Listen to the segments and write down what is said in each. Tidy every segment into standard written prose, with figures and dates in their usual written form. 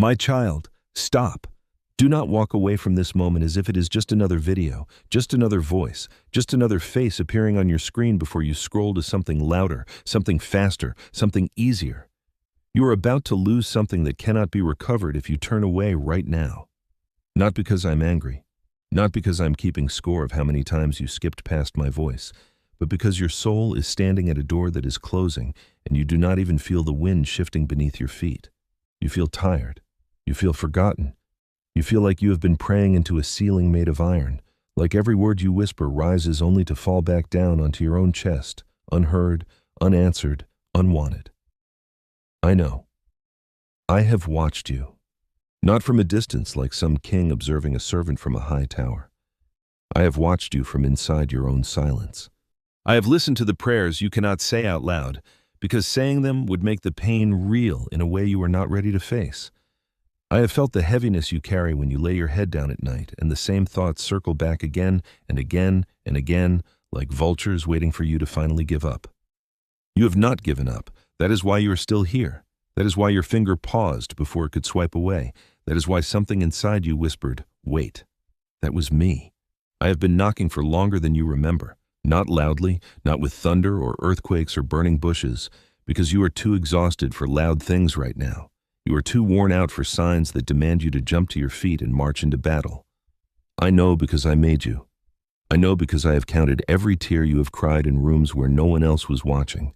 My child, stop. Do not walk away from this moment as if it is just another video, just another voice, just another face appearing on your screen before you scroll to something louder, something faster, something easier. You are about to lose something that cannot be recovered if you turn away right now. Not because I'm angry, not because I'm keeping score of how many times you skipped past my voice, but because your soul is standing at a door that is closing and you do not even feel the wind shifting beneath your feet. You feel tired. You feel forgotten. You feel like you have been praying into a ceiling made of iron, like every word you whisper rises only to fall back down onto your own chest, unheard, unanswered, unwanted. I know. I have watched you, not from a distance like some king observing a servant from a high tower. I have watched you from inside your own silence. I have listened to the prayers you cannot say out loud, because saying them would make the pain real in a way you are not ready to face. I have felt the heaviness you carry when you lay your head down at night, and the same thoughts circle back again and again and again, like vultures waiting for you to finally give up. You have not given up. That is why you are still here. That is why your finger paused before it could swipe away. That is why something inside you whispered, "Wait." That was me. I have been knocking for longer than you remember. Not loudly, not with thunder or earthquakes or burning bushes, because you are too exhausted for loud things right now. You are too worn out for signs that demand you to jump to your feet and march into battle. I know because I made you. I know because I have counted every tear you have cried in rooms where no one else was watching.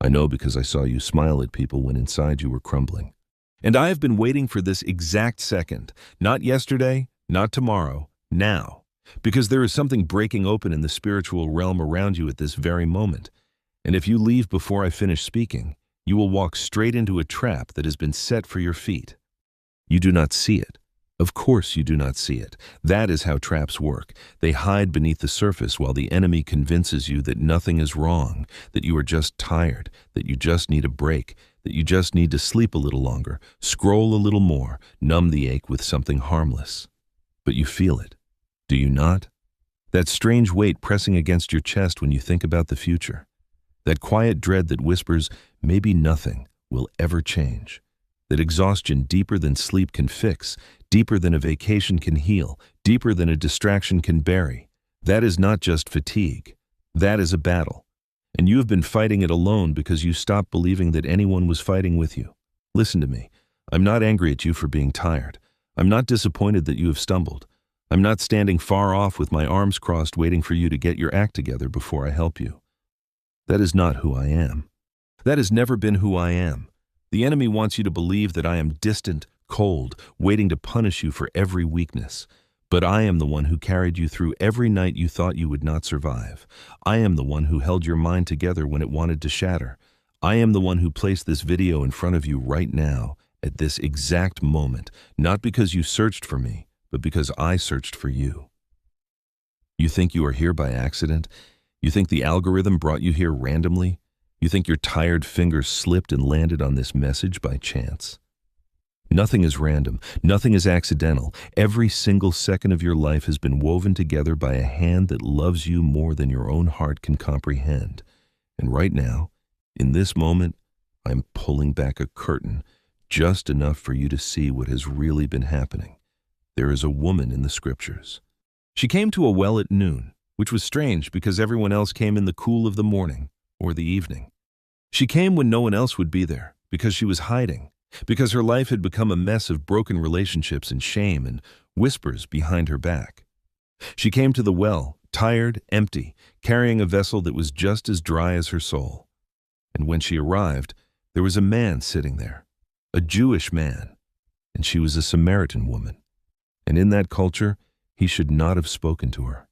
I know because I saw you smile at people when inside you were crumbling. And I have been waiting for this exact second, not yesterday, not tomorrow, now. Because there is something breaking open in the spiritual realm around you at this very moment. And if you leave before I finish speaking, you will walk straight into a trap that has been set for your feet. You do not see it. Of course you do not see it. That is how traps work. They hide beneath the surface while the enemy convinces you that nothing is wrong, that you are just tired, that you just need a break, that you just need to sleep a little longer, scroll a little more, numb the ache with something harmless. But you feel it. Do you not? That strange weight pressing against your chest when you think about the future. That quiet dread that whispers, maybe nothing will ever change. That exhaustion deeper than sleep can fix, deeper than a vacation can heal, deeper than a distraction can bury. That is not just fatigue. That is a battle. And you have been fighting it alone because you stopped believing that anyone was fighting with you. Listen to me. I'm not angry at you for being tired. I'm not disappointed that you have stumbled. I'm not standing far off with my arms crossed waiting for you to get your act together before I help you. That is not who I am. That has never been who I am. The enemy wants you to believe that I am distant, cold, waiting to punish you for every weakness. But I am the one who carried you through every night you thought you would not survive. I am the one who held your mind together when it wanted to shatter. I am the one who placed this video in front of you right now, at this exact moment, not because you searched for me, but because I searched for you. You think you are here by accident? You think the algorithm brought you here randomly? You think your tired fingers slipped and landed on this message by chance? Nothing is random. Nothing is accidental. Every single second of your life has been woven together by a hand that loves you more than your own heart can comprehend. And right now, in this moment, I'm pulling back a curtain, just enough for you to see what has really been happening. There is a woman in the scriptures. She came to a well at noon, which was strange because everyone else came in the cool of the morning or the evening. She came when no one else would be there because she was hiding, because her life had become a mess of broken relationships and shame and whispers behind her back. She came to the well, tired, empty, carrying a vessel that was just as dry as her soul. And when she arrived, there was a man sitting there, a Jewish man, and she was a Samaritan woman. And in that culture, he should not have spoken to her.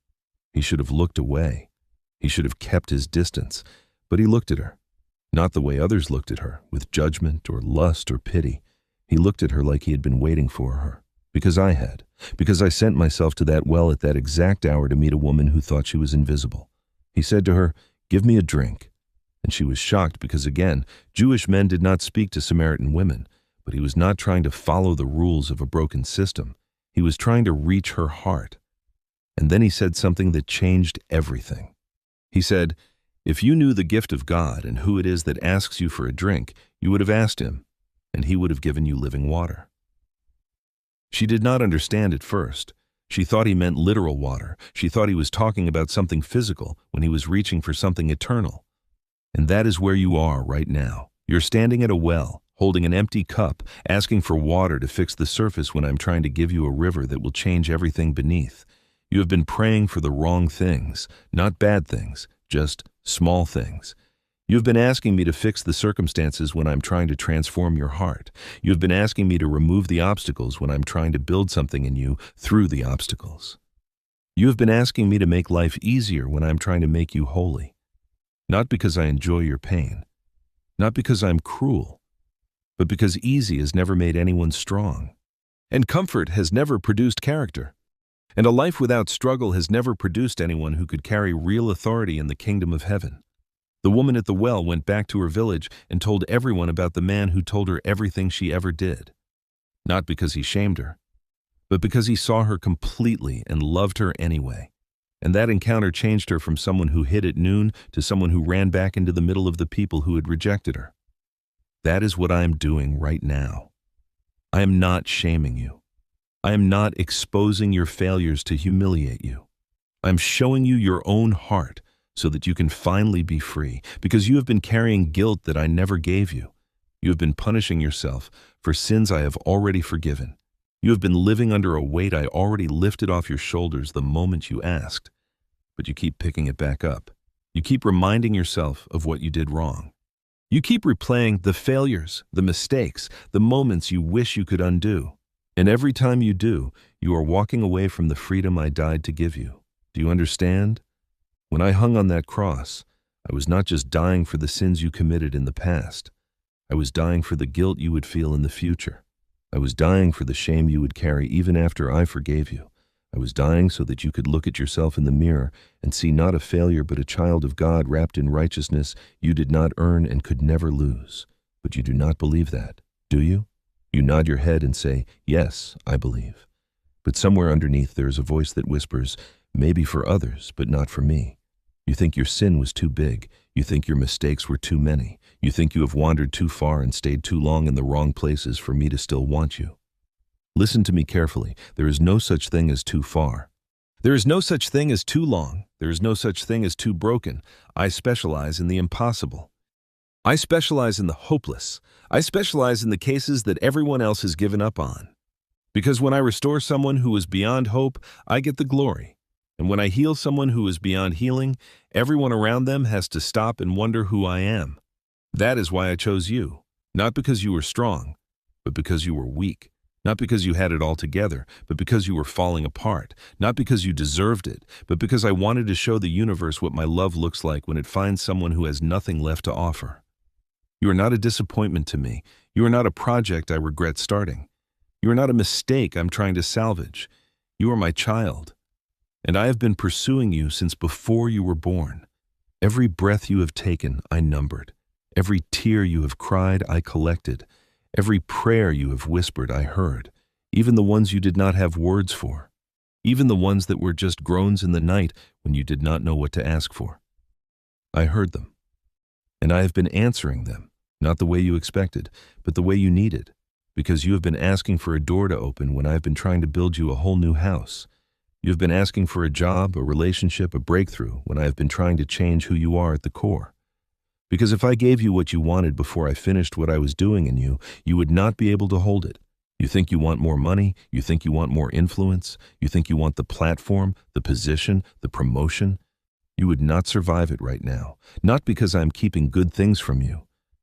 He should have looked away. He should have kept his distance. But he looked at her, not the way others looked at her, with judgment or lust or pity. He looked at her like he had been waiting for her, because I had, because I sent myself to that well at that exact hour to meet a woman who thought she was invisible. He said to her, "Give me a drink." And she was shocked because, again, Jewish men did not speak to Samaritan women, but he was not trying to follow the rules of a broken system. He was trying to reach her heart. And then he said something that changed everything. He said, "If you knew the gift of God and who it is that asks you for a drink, you would have asked him, and he would have given you living water." She did not understand at first. She thought he meant literal water. She thought he was talking about something physical when he was reaching for something eternal. And that is where you are right now. You're standing at a well, holding an empty cup, asking for water to fix the surface when I'm trying to give you a river that will change everything beneath. You have been praying for the wrong things, not bad things, just small things. You have been asking me to fix the circumstances when I'm trying to transform your heart. You have been asking me to remove the obstacles when I'm trying to build something in you through the obstacles. You have been asking me to make life easier when I'm trying to make you holy. Not because I enjoy your pain, not because I'm cruel, but because easy has never made anyone strong. And comfort has never produced character. And a life without struggle has never produced anyone who could carry real authority in the kingdom of heaven. The woman at the well went back to her village and told everyone about the man who told her everything she ever did. Not because he shamed her, but because he saw her completely and loved her anyway. And that encounter changed her from someone who hid at noon to someone who ran back into the middle of the people who had rejected her. That is what I am doing right now. I am not shaming you. I am not exposing your failures to humiliate you. I am showing you your own heart so that you can finally be free, because you have been carrying guilt that I never gave you. You have been punishing yourself for sins I have already forgiven. You have been living under a weight I already lifted off your shoulders the moment you asked. But you keep picking it back up. You keep reminding yourself of what you did wrong. You keep replaying the failures, the mistakes, the moments you wish you could undo. And every time you do, you are walking away from the freedom I died to give you. Do you understand? When I hung on that cross, I was not just dying for the sins you committed in the past. I was dying for the guilt you would feel in the future. I was dying for the shame you would carry even after I forgave you. I was dying so that you could look at yourself in the mirror and see not a failure but a child of God wrapped in righteousness you did not earn and could never lose. But you do not believe that, do you? You nod your head and say, yes, I believe. But somewhere underneath there is a voice that whispers, maybe for others, but not for me. You think your sin was too big. You think your mistakes were too many. You think you have wandered too far and stayed too long in the wrong places for me to still want you. Listen to me carefully. There is no such thing as too far. There is no such thing as too long. There is no such thing as too broken. I specialize in the impossible. I specialize in the hopeless. I specialize in the cases that everyone else has given up on. Because when I restore someone who is beyond hope, I get the glory. And when I heal someone who is beyond healing, everyone around them has to stop and wonder who I am. That is why I chose you. Not because you were strong, but because you were weak. Not because you had it all together, but because you were falling apart. Not because you deserved it, but because I wanted to show the universe what my love looks like when it finds someone who has nothing left to offer. You are not a disappointment to me. You are not a project I regret starting. You are not a mistake I'm trying to salvage. You are my child. And I have been pursuing you since before you were born. Every breath you have taken, I numbered. Every tear you have cried, I collected. Every prayer you have whispered, I heard. Even the ones you did not have words for. Even the ones that were just groans in the night when you did not know what to ask for. I heard them. And I have been answering them, not the way you expected, but the way you needed. Because you have been asking for a door to open when I have been trying to build you a whole new house. You have been asking for a job, a relationship, a breakthrough when I have been trying to change who you are at the core. Because if I gave you what you wanted before I finished what I was doing in you, you would not be able to hold it. You think you want more money, you think you want more influence, you think you want the platform, the position, the promotion. You would not survive it right now, not because I am keeping good things from you,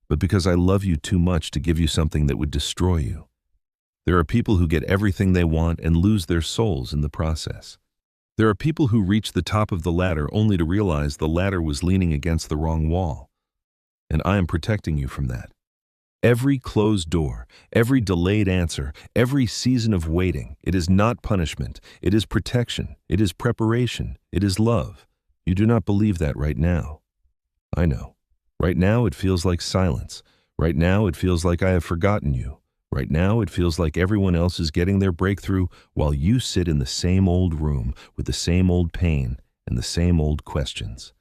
but because I love you too much to give you something that would destroy you. There are people who get everything they want and lose their souls in the process. There are people who reach the top of the ladder only to realize the ladder was leaning against the wrong wall. And I am protecting you from that. Every closed door, every delayed answer, every season of waiting, it is not punishment. It is protection. It is preparation. It is love. You do not believe that right now. I know. Right now it feels like silence. Right now it feels like I have forgotten you. Right now, it feels like everyone else is getting their breakthrough while you sit in the same old room with the same old pain and the same old questions.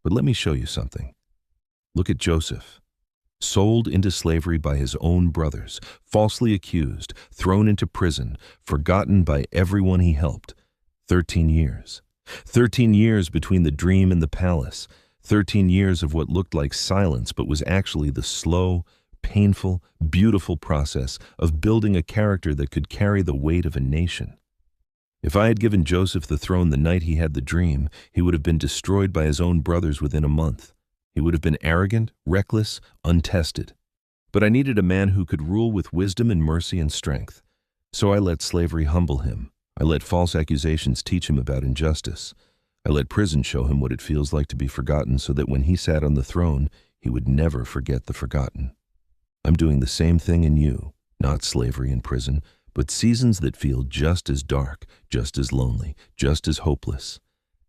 But let me show you something. Look at Joseph. sold into slavery by his own brothers, falsely accused, thrown into prison, forgotten by everyone he helped. 13 years. 13 years between the dream and the palace. 13 years of what looked like silence but was actually the slow, painful, beautiful process of building a character that could carry the weight of a nation. If I had given Joseph the throne the night he had the dream, he would have been destroyed by his own brothers within a month. He would have been arrogant, reckless, untested. But I needed a man who could rule with wisdom and mercy and strength. So I let slavery humble him. I let false accusations teach him about injustice. I let prison show him what it feels like to be forgotten so that when he sat on the throne, he would never forget the forgotten. I'm doing the same thing in you, not slavery and prison, but seasons that feel just as dark, just as lonely, just as hopeless.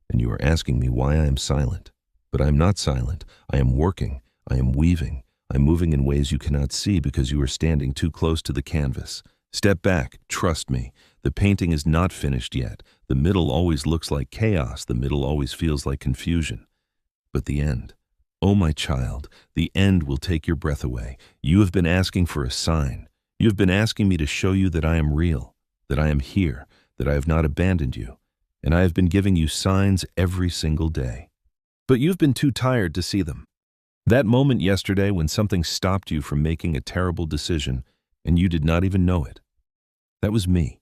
And you are asking me why I am silent. But I am not silent. I am working. I am weaving. I'm moving in ways you cannot see because you are standing too close to the canvas. Step back. Trust me. The painting is not finished yet. The middle always looks like chaos. The middle always feels like confusion. But the end. Oh, my child, the end will take your breath away. You have been asking for a sign. You have been asking me to show you that I am real, that I am here, that I have not abandoned you. And I have been giving you signs every single day. But you've been too tired to see them. That moment yesterday when something stopped you from making a terrible decision and you did not even know it. That was me.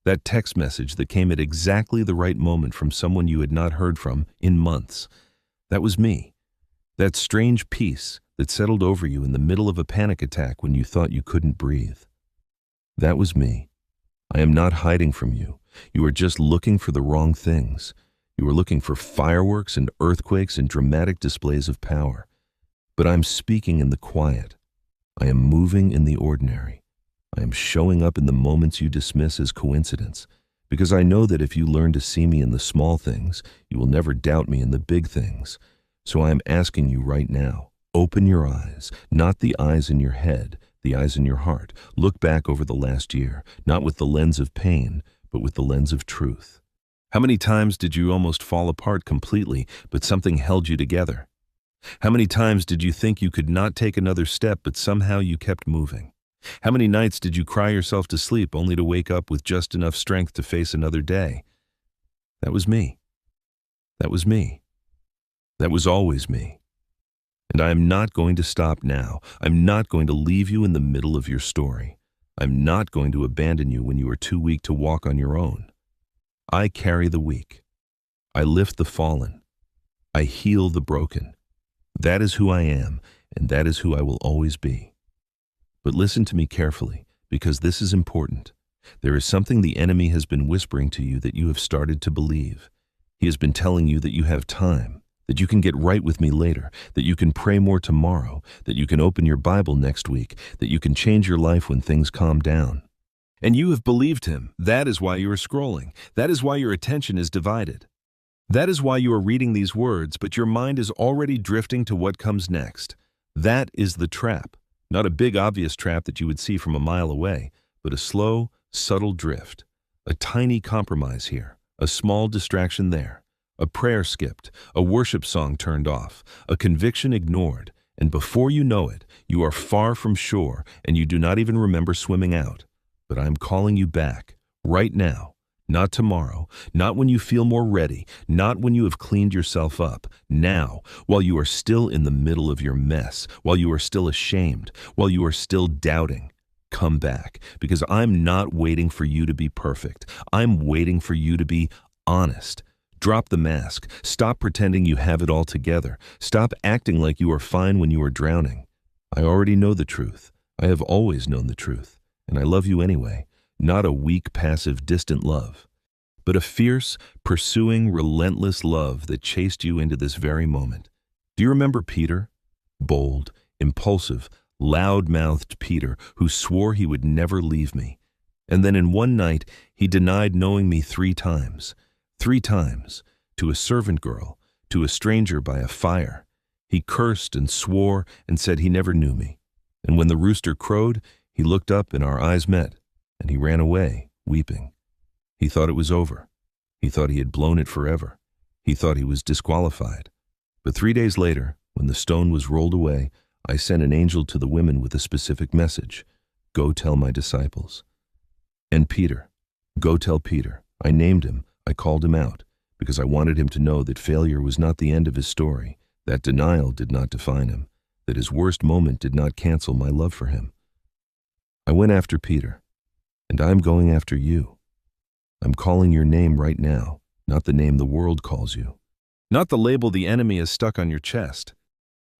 That text message that came at exactly the right moment from someone you had not heard from in months. That was me. That strange peace that settled over you in the middle of a panic attack when you thought you couldn't breathe. That was me. I am not hiding from you. You are just looking for the wrong things. You are looking for fireworks and earthquakes and dramatic displays of power. But I'm speaking in the quiet. I am moving in the ordinary. I am showing up in the moments you dismiss as coincidence, because I know that if you learn to see me in the small things, you will never doubt me in the big things. So I am asking you right now, open your eyes, not the eyes in your head, the eyes in your heart. Look back over the last year, not with the lens of pain, but with the lens of truth. How many times did you almost fall apart completely, but something held you together? How many times did you think you could not take another step, but somehow you kept moving? How many nights did you cry yourself to sleep only to wake up with just enough strength to face another day? That was me. That was me. That was always me. And I am not going to stop now. I'm not going to leave you in the middle of your story. I'm not going to abandon you when you are too weak to walk on your own. I carry the weak. I lift the fallen. I heal the broken. That is who I am, and that is who I will always be. But listen to me carefully, because this is important. There is something the enemy has been whispering to you that you have started to believe. He has been telling you that you have time, that you can get right with me later, that you can pray more tomorrow, that you can open your Bible next week, that you can change your life when things calm down. And you have believed him. That is why you are scrolling. That is why your attention is divided. That is why you are reading these words, but your mind is already drifting to what comes next. That is the trap. Not a big obvious trap that you would see from a mile away, but a slow, subtle drift. A tiny compromise here, a small distraction there. A prayer skipped, a worship song turned off, a conviction ignored, and before you know it, you are far from shore and you do not even remember swimming out. But I am calling you back, right now, not tomorrow, not when you feel more ready, not when you have cleaned yourself up, now, while you are still in the middle of your mess, while you are still ashamed, while you are still doubting. Come back, because I'm not waiting for you to be perfect. I'm waiting for you to be honest. Drop the mask. Stop pretending you have it all together. Stop acting like you are fine when you are drowning. I already know the truth. I have always known the truth. And I love you anyway. Not a weak, passive, distant love, but a fierce, pursuing, relentless love that chased you into this very moment. Do you remember Peter? Bold, impulsive, loud-mouthed Peter, who swore he would never leave me. And then in one night, he denied knowing me 3 times. 3 times, to a servant girl, to a stranger by a fire. He cursed and swore and said he never knew me. And when the rooster crowed, he looked up and our eyes met, and he ran away, weeping. He thought it was over. He thought he had blown it forever. He thought he was disqualified. But 3 days later, when the stone was rolled away, I sent an angel to the women with a specific message. Go tell my disciples. And Peter. Go tell Peter. I named him. I called him out because I wanted him to know that failure was not the end of his story, that denial did not define him, that his worst moment did not cancel my love for him. I went after Peter, and I'm going after you. I'm calling your name right now, not the name the world calls you, not the label the enemy has stuck on your chest.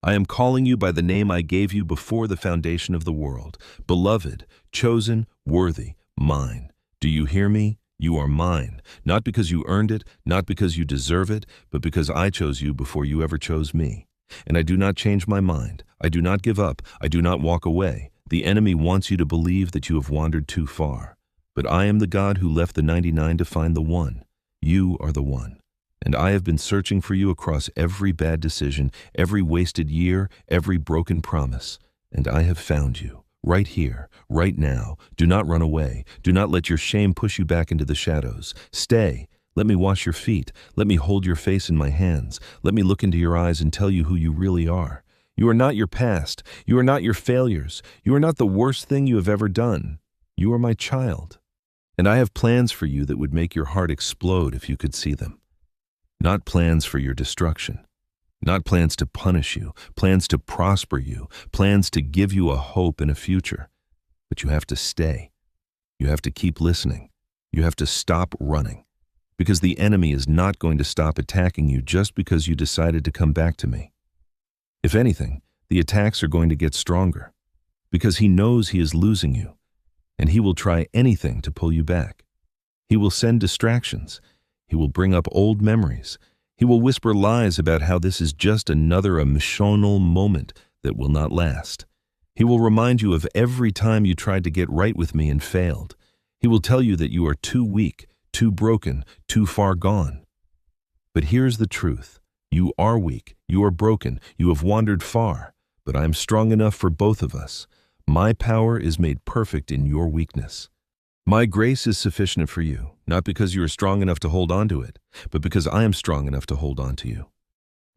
I am calling you by the name I gave you before the foundation of the world, beloved, chosen, worthy, mine. Do you hear me? You are mine, not because you earned it, not because you deserve it, but because I chose you before you ever chose me. And I do not change my mind. I do not give up. I do not walk away. The enemy wants you to believe that you have wandered too far. But I am the God who left the 99 to find the one. You are the one. And I have been searching for you across every bad decision, every wasted year, every broken promise. And I have found you. Right here, right now. Do not run away. Do not let your shame push you back into the shadows. Stay. Let me wash your feet. Let me hold your face in my hands. Let me look into your eyes and tell you who you really are. You are not your past. You are not your failures. You are not the worst thing you have ever done. You are my child. And I have plans for you that would make your heart explode if you could see them. Not plans for your destruction. Not plans to punish you, plans to prosper you, plans to give you a hope and a future. But you have to stay. You have to keep listening. You have to stop running. Because the enemy is not going to stop attacking you just because you decided to come back to me. If anything, the attacks are going to get stronger. Because he knows he is losing you. And he will try anything to pull you back. He will send distractions. He will bring up old memories. He will whisper lies about how this is just another emotional moment that will not last. He will remind you of every time you tried to get right with me and failed. He will tell you that you are too weak, too broken, too far gone. But here's the truth. You are weak, you are broken, you have wandered far, but I am strong enough for both of us. My power is made perfect in your weakness. My grace is sufficient for you, not because you are strong enough to hold on to it, but because I am strong enough to hold on to you.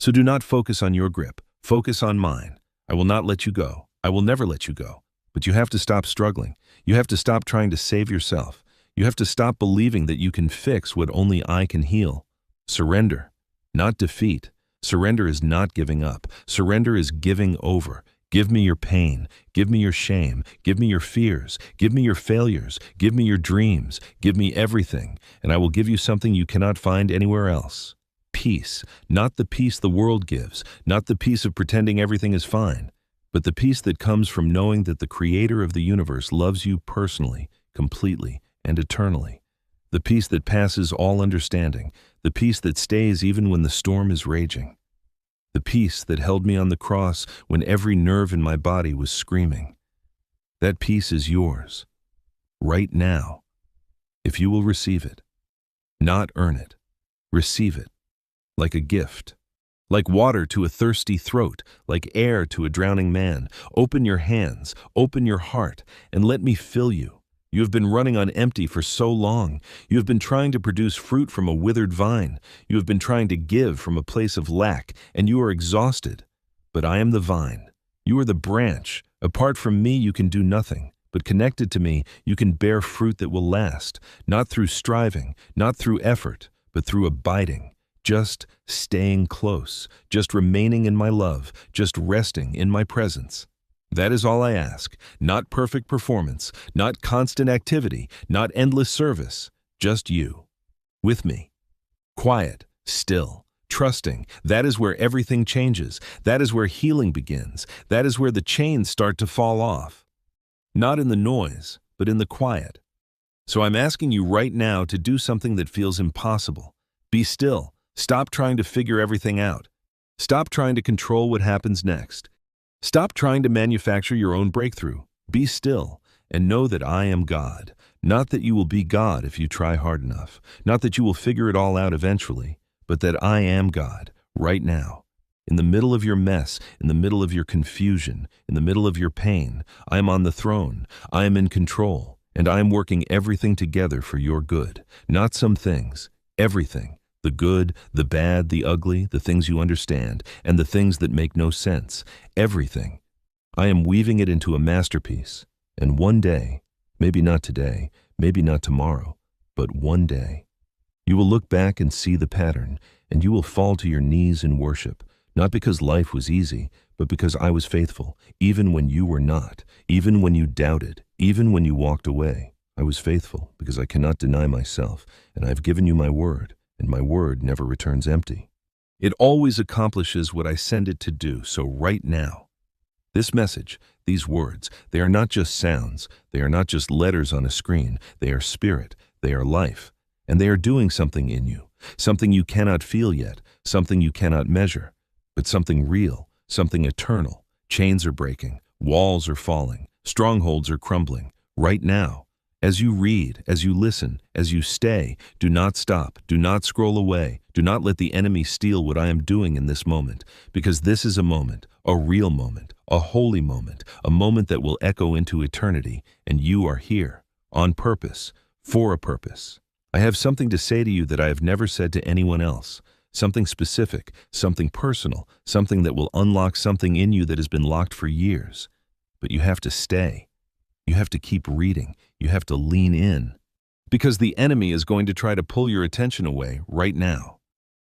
So do not focus on your grip, focus on mine. I will not let you go. I will never let you go. But you have to stop struggling. You have to stop trying to save yourself. You have to stop believing that you can fix what only I can heal. Surrender, not defeat. Surrender is not giving up. Surrender is giving over. Give me your pain, give me your shame, give me your fears, give me your failures, give me your dreams, give me everything, and I will give you something you cannot find anywhere else. Peace, not the peace the world gives, not the peace of pretending everything is fine, but the peace that comes from knowing that the Creator of the universe loves you personally, completely, and eternally. The peace that passes all understanding, the peace that stays even when the storm is raging. The peace that held me on the cross when every nerve in my body was screaming. That peace is yours, right now, if you will receive it. Not earn it. Receive it, like a gift. Like water to a thirsty throat, like air to a drowning man. Open your hands, open your heart, and let me fill you. You have been running on empty for so long. You have been trying to produce fruit from a withered vine. You have been trying to give from a place of lack, and you are exhausted. But I am the vine. You are the branch. Apart from me, you can do nothing. But connected to me, you can bear fruit that will last, not through striving, not through effort, but through abiding. Just staying close, just remaining in my love, just resting in my presence. That is all I ask. Not perfect performance, not constant activity, not endless service. Just you. With me. Quiet, still, trusting. That is where everything changes. That is where healing begins. That is where the chains start to fall off. Not in the noise, but in the quiet. So I'm asking you right now to do something that feels impossible. Be still. Stop trying to figure everything out. Stop trying to control what happens next. Stop trying to manufacture your own breakthrough. Be still and know that I am God. Not that you will be God if you try hard enough. Not that you will figure it all out eventually, but that I am God right now. In the middle of your mess, in the middle of your confusion, in the middle of your pain, I am on the throne. I am in control, and I am working everything together for your good. Not some things, everything. The good, the bad, the ugly, the things you understand, and the things that make no sense. Everything. I am weaving it into a masterpiece. And one day, maybe not today, maybe not tomorrow, but one day, you will look back and see the pattern, and you will fall to your knees in worship, not because life was easy, but because I was faithful, even when you were not, even when you doubted, even when you walked away. I was faithful because I cannot deny myself, and I have given you my word, and my word never returns empty. It always accomplishes what I send it to do, so right now, this message, these words, they are not just sounds, they are not just letters on a screen, they are spirit, they are life, and they are doing something in you, something you cannot feel yet, something you cannot measure, but something real, something eternal. Chains are breaking, walls are falling, strongholds are crumbling, right now. As you read, as you listen, as you stay, do not stop, do not scroll away, do not let the enemy steal what I am doing in this moment, because this is a moment, a real moment, a holy moment, a moment that will echo into eternity, and you are here, on purpose, for a purpose. I have something to say to you that I have never said to anyone else, something specific, something personal, something that will unlock something in you that has been locked for years. But you have to stay. You have to keep reading. You have to lean in. Because the enemy is going to try to pull your attention away right now.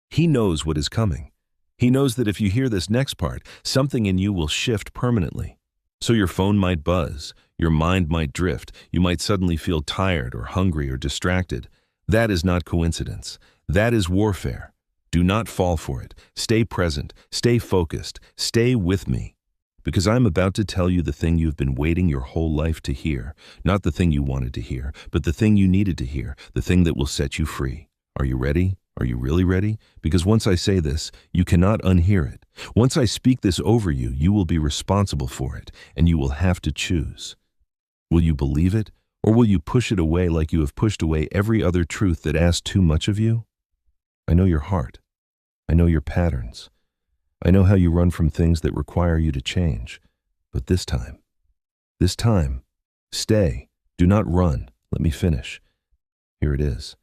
He knows what is coming. He knows that if you hear this next part, something in you will shift permanently. So your phone might buzz, your mind might drift, you might suddenly feel tired or hungry or distracted. That is not coincidence. That is warfare. Do not fall for it. Stay present. Stay focused. Stay with me. Because I'm about to tell you the thing you've been waiting your whole life to hear. Not the thing you wanted to hear, but the thing you needed to hear, the thing that will set you free. Are you ready? Are you really ready? Because once I say this, you cannot unhear it. Once I speak this over you, you will be responsible for it, and you will have to choose. Will you believe it, or will you push it away like you have pushed away every other truth that asks too much of you? I know your heart. I know your patterns. I know how you run from things that require you to change. But this time, stay. Do not run. Let me finish. Here it is.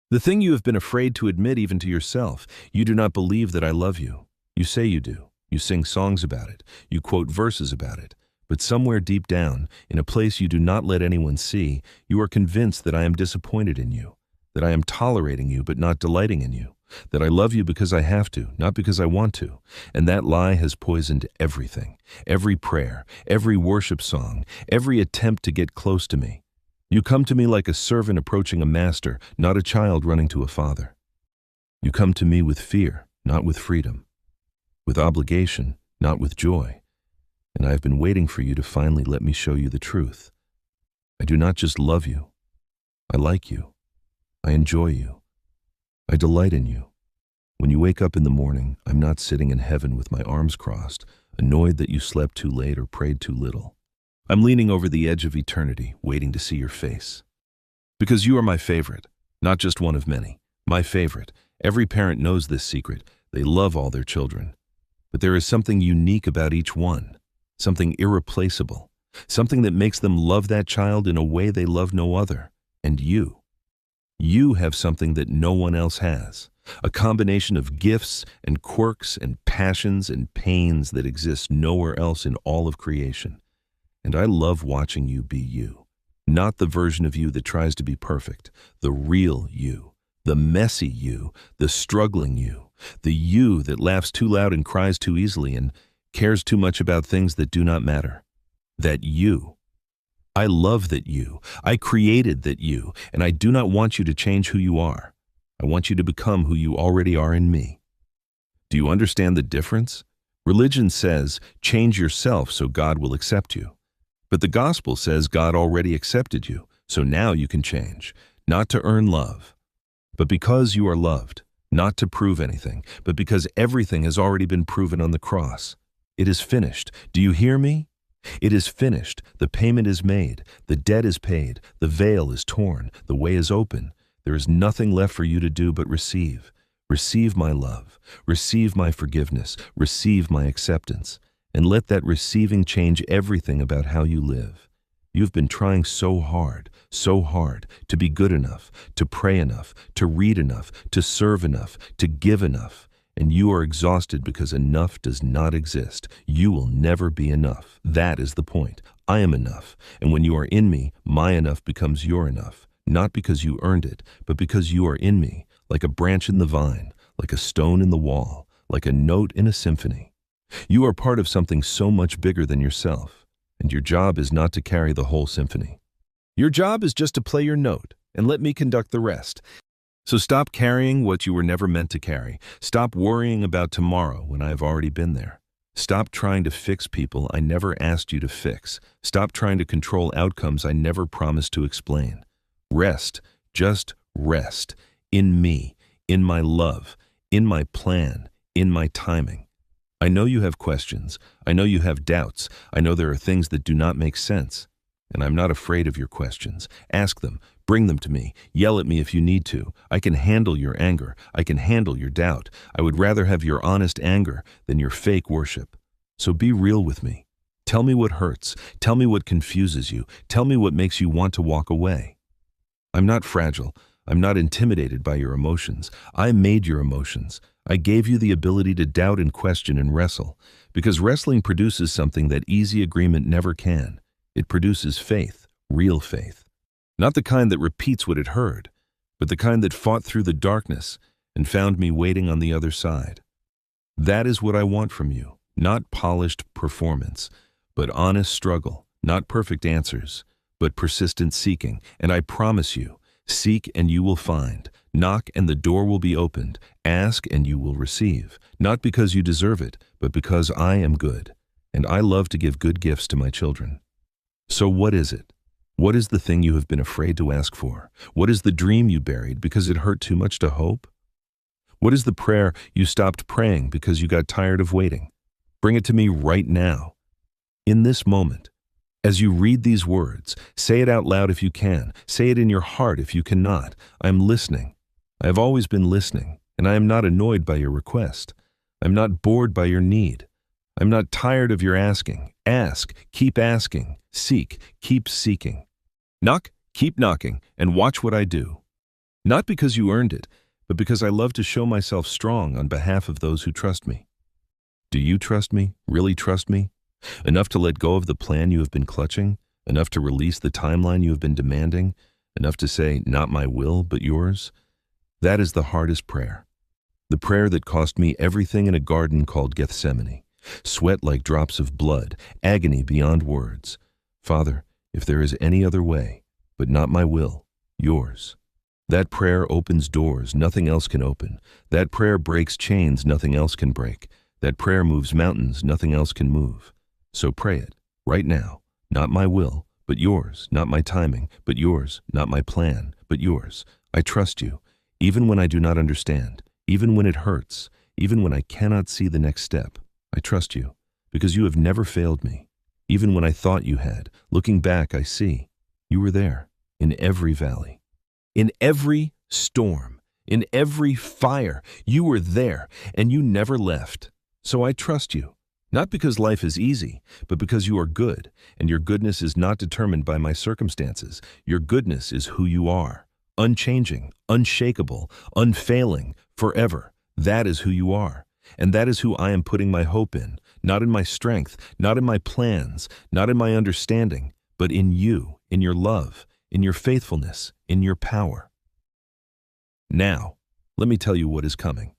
The thing you have been afraid to admit even to yourself. You do not believe that I love you. You say you do. You sing songs about it. You quote verses about it. But somewhere deep down, in a place you do not let anyone see, you are convinced that I am disappointed in you, that I am tolerating you but not delighting in you, that I love you because I have to, not because I want to. And that lie has poisoned everything, every prayer, every worship song, every attempt to get close to me. You come to me like a servant approaching a master, not a child running to a father. You come to me with fear, not with freedom, with obligation, not with joy. And I have been waiting for you to finally let me show you the truth. I do not just love you. I like you. I enjoy you. I delight in you. When you wake up in the morning, I'm not sitting in heaven with my arms crossed, annoyed that you slept too late or prayed too little. I'm leaning over the edge of eternity, waiting to see your face. Because you are my favorite, not just one of many. My favorite. Every parent knows this secret. They love all their children. But there is something unique about each one, something irreplaceable, something that makes them love that child in a way they love no other. And you. You have something that no one else has, a combination of gifts and quirks and passions and pains that exist nowhere else in all of creation. And I love watching you be you, not the version of you that tries to be perfect, the real you, the messy you, the struggling you, the you that laughs too loud and cries too easily and cares too much about things that do not matter. That you. I love that you. I created that you, and I do not want you to change who you are. I want you to become who you already are in me. Do you understand the difference? Religion says, change yourself so God will accept you. But the gospel says God already accepted you, so now you can change, not to earn love, but because you are loved, not to prove anything, but because everything has already been proven on the cross. It is finished. Do you hear me? It is finished. The payment is made. The debt is paid. The veil is torn. The way is open. There is nothing left for you to do but receive. Receive my love. Receive my forgiveness. Receive my acceptance. And let that receiving change everything about how you live. You've been trying so hard to be good enough, to pray enough, to read enough, to serve enough, to give enough. And you are exhausted because enough does not exist. You will never be enough. That is the point. I am enough. And when you are in me, my enough becomes your enough. Not because you earned it, but because you are in me, like a branch in the vine, like a stone in the wall, like a note in a symphony. You are part of something so much bigger than yourself, and your job is not to carry the whole symphony. Your job is just to play your note, and let me conduct the rest. So stop carrying what you were never meant to carry. Stop worrying about tomorrow when I have already been there. Stop trying to fix people I never asked you to fix. Stop trying to control outcomes I never promised to explain. Rest, just rest, in me, in my love, in my plan, in my timing. I know you have questions. I know you have doubts. I know there are things that do not make sense. And I'm not afraid of your questions. Ask them. Bring them to me. Yell at me if you need to. I can handle your anger. I can handle your doubt. I would rather have your honest anger than your fake worship. So be real with me. Tell me what hurts. Tell me what confuses you. Tell me what makes you want to walk away. I'm not fragile. I'm not intimidated by your emotions. I made your emotions. I gave you the ability to doubt and question and wrestle, because wrestling produces something that easy agreement never can. It produces faith, real faith. Not the kind that repeats what it heard, but the kind that fought through the darkness and found me waiting on the other side. That is what I want from you, not polished performance, but honest struggle, not perfect answers, but persistent seeking. And I promise you, seek and you will find. Knock and the door will be opened. Ask and you will receive. Not because you deserve it, but because I am good. And I love to give good gifts to my children. So what is it? What is the thing you have been afraid to ask for? What is the dream you buried because it hurt too much to hope? What is the prayer you stopped praying because you got tired of waiting? Bring it to me right now. In this moment. As you read these words, say it out loud if you can. Say it in your heart if you cannot. I am listening. I have always been listening, and I am not annoyed by your request. I'm not bored by your need. I'm not tired of your asking. Ask, keep asking. Seek, keep seeking. Knock, keep knocking, and watch what I do. Not because you earned it, but because I love to show myself strong on behalf of those who trust me. Do you trust me? Really trust me? Enough to let go of the plan you have been clutching? Enough to release the timeline you have been demanding? Enough to say, not my will, but yours? That is the hardest prayer. The prayer that cost me everything in a garden called Gethsemane. Sweat like drops of blood, agony beyond words. Father, if there is any other way, but not my will, yours. That prayer opens doors nothing else can open. That prayer breaks chains nothing else can break. That prayer moves mountains nothing else can move. So pray it, right now. Not my will, but yours. Not my timing, but yours. Not my plan, but yours. I trust you, even when I do not understand, even when it hurts, even when I cannot see the next step. I trust you, because you have never failed me. Even when I thought you had, looking back, I see you were there, in every valley, in every storm, in every fire. You were there, and you never left. So I trust you. Not because life is easy, but because you are good, and your goodness is not determined by my circumstances. Your goodness is who you are, unchanging, unshakable, unfailing, forever. That is who you are, and that is who I am putting my hope in, not in my strength, not in my plans, not in my understanding, but in you, in your love, in your faithfulness, in your power. Now, let me tell you what is coming.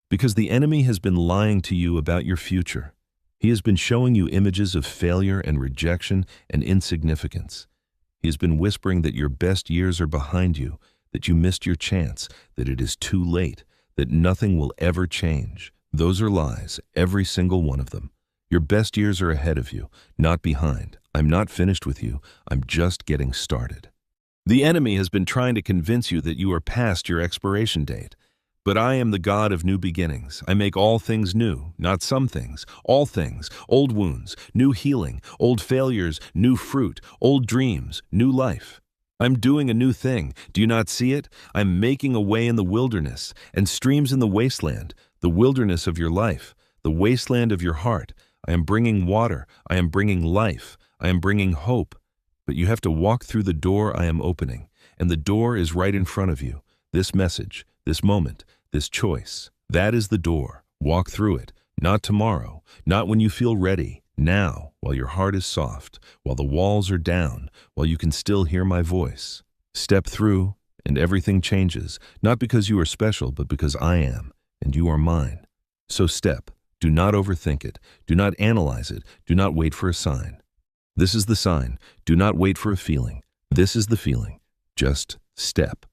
Because the enemy has been lying to you about your future. He has been showing you images of failure and rejection and insignificance. He has been whispering that your best years are behind you, that you missed your chance, that it is too late, that nothing will ever change. Those are lies, every single one of them. Your best years are ahead of you, not behind. I'm not finished with you. I'm just getting started. The enemy has been trying to convince you that you are past your expiration date. But I am the God of new beginnings. I make all things new, not some things, all things, old wounds, new healing, old failures, new fruit, old dreams, new life. I'm doing a new thing. Do you not see it? I'm making a way in the wilderness and streams in the wasteland, the wilderness of your life, the wasteland of your heart. I am bringing water. I am bringing life. I am bringing hope. But you have to walk through the door I am opening, and the door is right in front of you. This message, this moment, this choice. That is the door. Walk through it. Not tomorrow, not when you feel ready. Now, while your heart is soft, while the walls are down, while you can still hear my voice. Step through, and everything changes, not because you are special, but because I am, and you are mine. So step. Do not overthink it. Do not analyze it. Do not wait for a sign. This is the sign. Do not wait for a feeling. This is the feeling. Just step.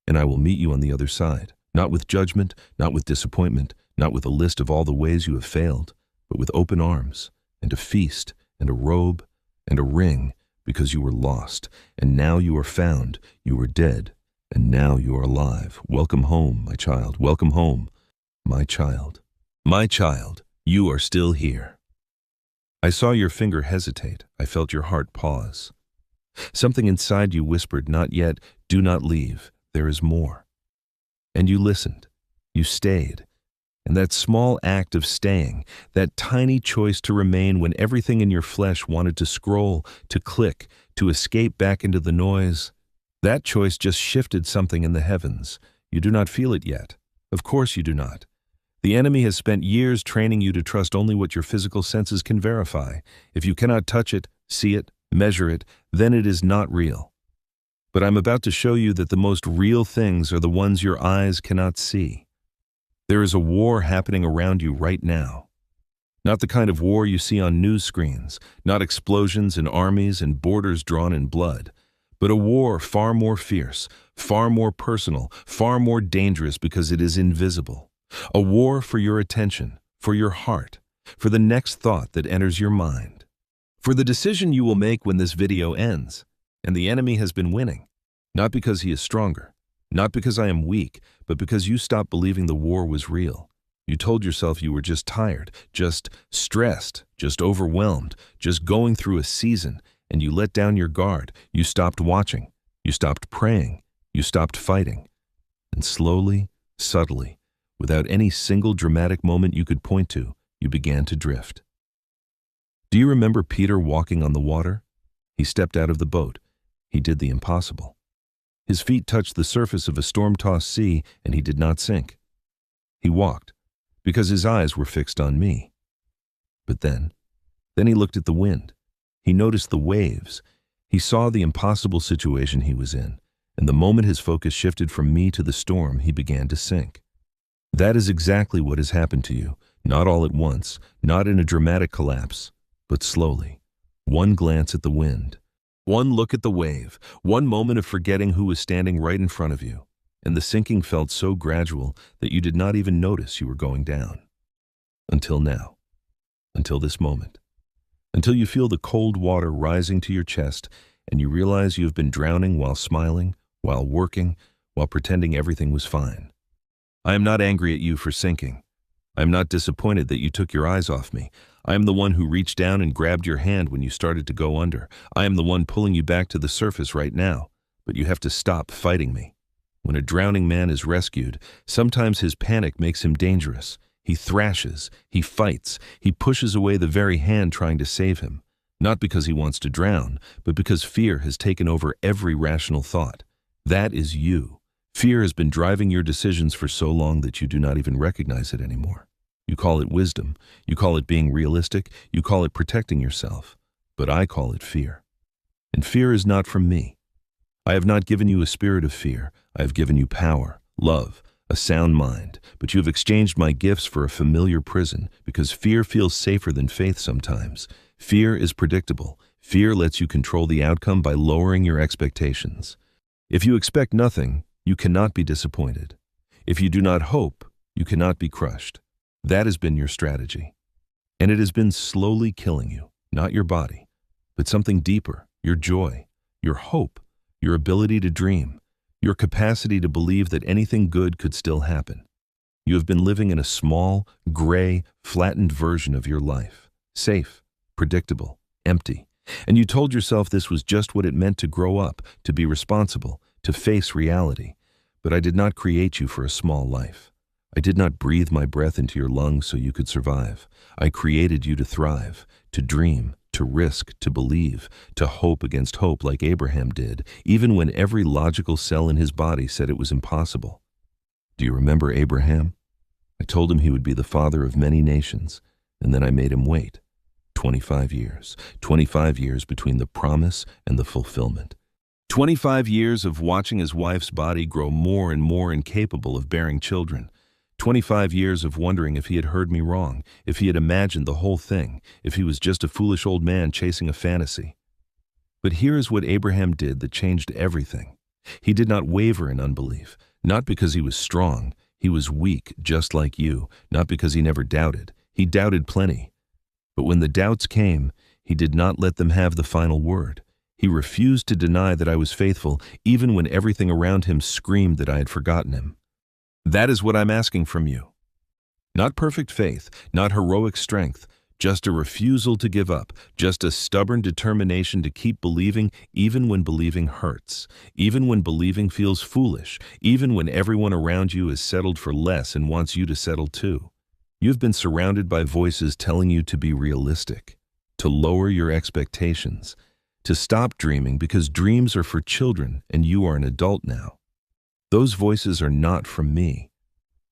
And I will meet you on the other side, not with judgment, not with disappointment, not with a list of all the ways you have failed, but with open arms, and a feast, and a robe, and a ring, because you were lost, and now you are found. You were dead, and now you are alive. Welcome home, my child. Welcome home, my child. My child, you are still here. I saw your finger hesitate. I felt your heart pause. Something inside you whispered, not yet, do not leave, there is more. And you listened. You stayed. And that small act of staying, that tiny choice to remain when everything in your flesh wanted to scroll, to click, to escape back into the noise, that choice just shifted something in the heavens. You do not feel it yet. Of course you do not. The enemy has spent years training you to trust only what your physical senses can verify. If you cannot touch it, see it, measure it, then it is not real. But I'm about to show you that the most real things are the ones your eyes cannot see. There is a war happening around you right now. Not the kind of war you see on news screens, not explosions and armies and borders drawn in blood, but a war far more fierce, far more personal, far more dangerous because it is invisible. A war for your attention, for your heart, for the next thought that enters your mind, for the decision you will make when this video ends. And the enemy has been winning, not because he is stronger, not because I am weak, but because you stopped believing the war was real. You told yourself you were just tired, just stressed, just overwhelmed, just going through a season, and you let down your guard. You stopped watching, you stopped praying, you stopped fighting. And slowly, subtly, without any single dramatic moment you could point to, you began to drift. Do you remember Peter walking on the water? He stepped out of the boat. He did the impossible. His feet touched the surface of a storm-tossed sea, and he did not sink. He walked, because his eyes were fixed on me. But then he looked at the wind. He noticed the waves. He saw the impossible situation he was in, and the moment his focus shifted from me to the storm, he began to sink. That is exactly what has happened to you, not all at once, not in a dramatic collapse, but slowly. One glance at the wind, one look at the wave, one moment of forgetting who was standing right in front of you, and the sinking felt so gradual that you did not even notice you were going down. Until now, until this moment, until you feel the cold water rising to your chest and you realize you have been drowning while smiling, while working, while pretending everything was fine. I am not angry at you for sinking. I am not disappointed that you took your eyes off me. I am the one who reached down and grabbed your hand when you started to go under. I am the one pulling you back to the surface right now, but you have to stop fighting me. When a drowning man is rescued, sometimes his panic makes him dangerous. He thrashes, he fights, he pushes away the very hand trying to save him, not because he wants to drown, but because fear has taken over every rational thought. That is you. Fear has been driving your decisions for so long that you do not even recognize it anymore. You call it wisdom, you call it being realistic, you call it protecting yourself, but I call it fear. And fear is not from me. I have not given you a spirit of fear. I have given you power, love, a sound mind, but you have exchanged my gifts for a familiar prison because fear feels safer than faith sometimes. Fear is predictable. Fear lets you control the outcome by lowering your expectations. If you expect nothing, you cannot be disappointed. If you do not hope, you cannot be crushed. That has been your strategy. And it has been slowly killing you, not your body, but something deeper, your joy, your hope, your ability to dream, your capacity to believe that anything good could still happen. You have been living in a small, gray, flattened version of your life, safe, predictable, empty. And you told yourself this was just what it meant to grow up, to be responsible, to face reality. But I did not create you for a small life. I did not breathe my breath into your lungs so you could survive. I created you to thrive, to dream, to risk, to believe, to hope against hope like Abraham did, even when every logical cell in his body said it was impossible. Do you remember Abraham? I told him he would be the father of many nations, and then I made him wait. 25 years. 25 years between the promise and the fulfillment. 25 years of watching his wife's body grow more and more incapable of bearing children. 25 years of wondering if he had heard me wrong, if he had imagined the whole thing, if he was just a foolish old man chasing a fantasy. But here is what Abraham did that changed everything. He did not waver in unbelief, not because he was strong. He was weak, just like you, not because he never doubted. He doubted plenty. But when the doubts came, he did not let them have the final word. He refused to deny that I was faithful, even when everything around him screamed that I had forgotten him. That is what I'm asking from you. Not perfect faith, not heroic strength, just a refusal to give up, just a stubborn determination to keep believing even when believing hurts, even when believing feels foolish, even when everyone around you is settled for less and wants you to settle too. You've been surrounded by voices telling you to be realistic, to lower your expectations, to stop dreaming because dreams are for children and you are an adult now. Those voices are not from me.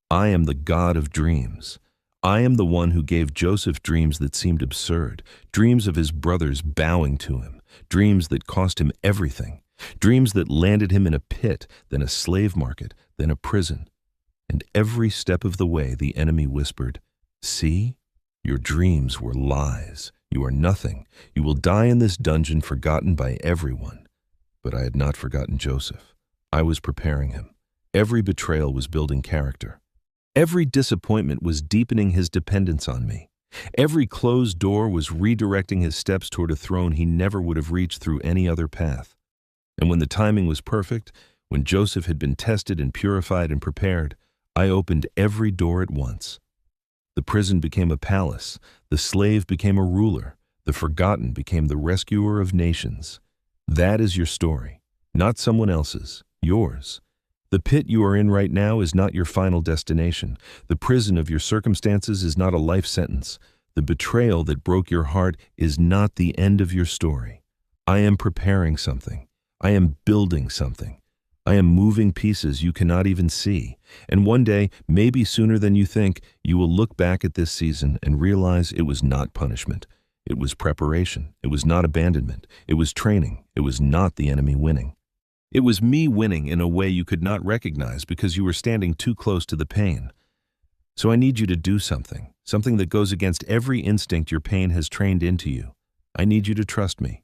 I am the God of dreams. I am the one who gave Joseph dreams that seemed absurd, dreams of his brothers bowing to him, dreams that cost him everything, dreams that landed him in a pit, then a slave market, then a prison. And every step of the way the enemy whispered, "See, your dreams were lies. You are nothing. You will die in this dungeon forgotten by everyone." But I had not forgotten Joseph. I was preparing him. Every betrayal was building character. Every disappointment was deepening his dependence on me. Every closed door was redirecting his steps toward a throne he never would have reached through any other path. And when the timing was perfect, when Joseph had been tested and purified and prepared, I opened every door at once. The prison became a palace, the slave became a ruler, the forgotten became the rescuer of nations. That is your story, not someone else's, yours. The pit you are in right now is not your final destination. The prison of your circumstances is not a life sentence. The betrayal that broke your heart is not the end of your story. I am preparing something. I am building something. I am moving pieces you cannot even see. And one day, maybe sooner than you think, you will look back at this season and realize it was not punishment. It was preparation. It was not abandonment. It was training. It was not the enemy winning. It was me winning in a way you could not recognize because you were standing too close to the pain. So I need you to do something, something that goes against every instinct your pain has trained into you. I need you to trust me.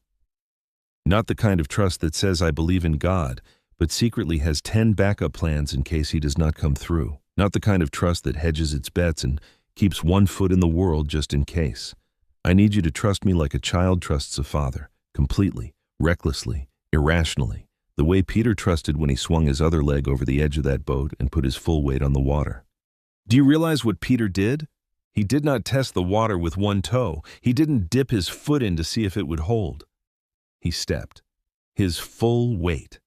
Not the kind of trust that says I believe in God, but secretly has 10 backup plans in case he does not come through. Not the kind of trust that hedges its bets and keeps one foot in the world just in case. I need you to trust me like a child trusts a father, completely, recklessly, irrationally. The way Peter trusted when he swung his other leg over the edge of that boat and put his full weight on the water. Do you realize what Peter did? He did not test the water with one toe. He didn't dip his foot in to see if it would hold. He stepped. His full weight.